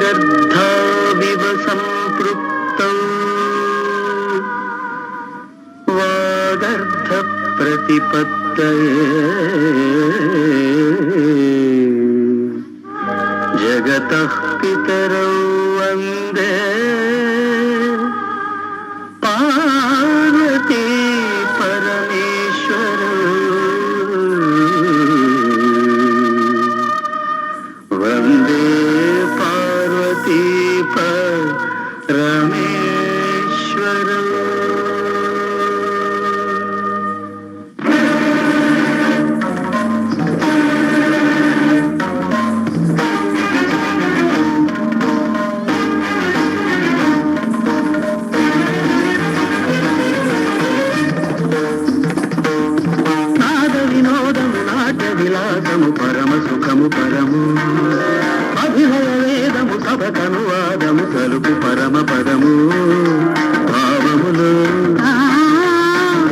వాగర్థావివ సంపృక్తౌ వాగర్థ ప్రతిపత్తయే జగతః పితరౌ వందే పార్వతీ పరమేశ్వరౌ వందే పార్వతీ పరమేశ్వరౌ. విలాసము పరమ సుఖము పరము అభినయ వేదము సభకను వాదము కలుపు పరమ పదము భావములు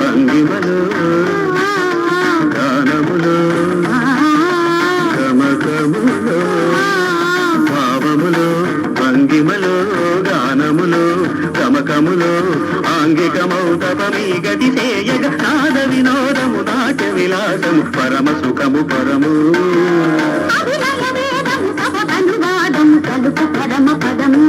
భంగిమలు గానములు గమకములు భావములు భంగిమలు గానములు గమకములు ఆంగికమౌతపమీ గతి సేయగ నాద వినోదము నాట్య విలాసము పరమ సుఖము పరము కలుపు పరమ పదము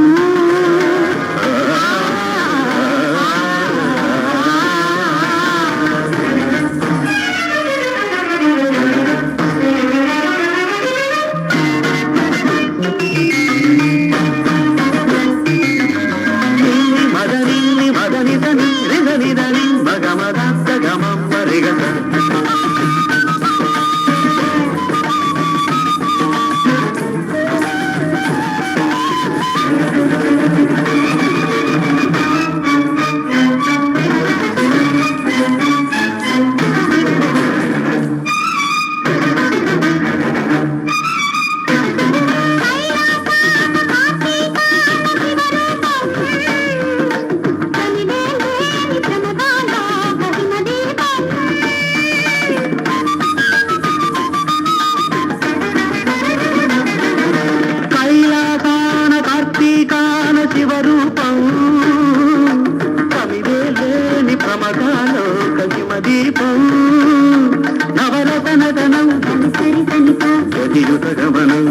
శివరూపం కవివేలేని ప్రమదాలోక హిమదీపం నవరతనతనం జతియుత గమనం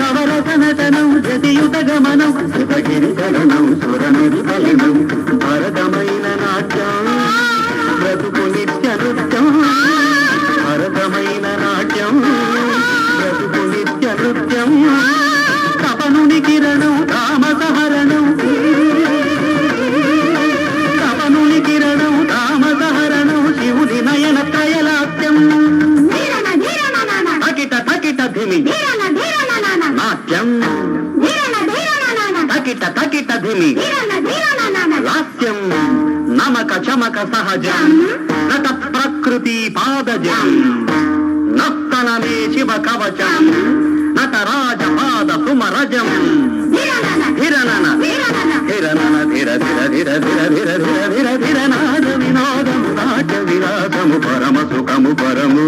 నవరతనతనం జతియుత గమనం శివగిరి చరణం సురనిరి ఫలినం భరతమైన నాట్యం బ్రతుకు నిత్య నృత్యం భరతమైన నాట్యం బ్రతుకు నిత్య నృత్యం తపనుని కిరణం తామసహరణం తపనుని కిరణం తామసహరణం శివుని నయన త్రయలాస్యం తకిట తకిట ధిమి నాట్యం తకిట తకిట ధిమి లాస్యం నమక చమక సహజం నట ప్రకృతి పాదజం నర్తనమే శివ కవచం నటరాజ పాద సుమరజం ధిరనన ధిరనన ధిర ధిర ధిర ధిర ధిర ధిర ధిర ధిర నాద వినోదము నాట్య విలాసము పరమ సుఖము పరము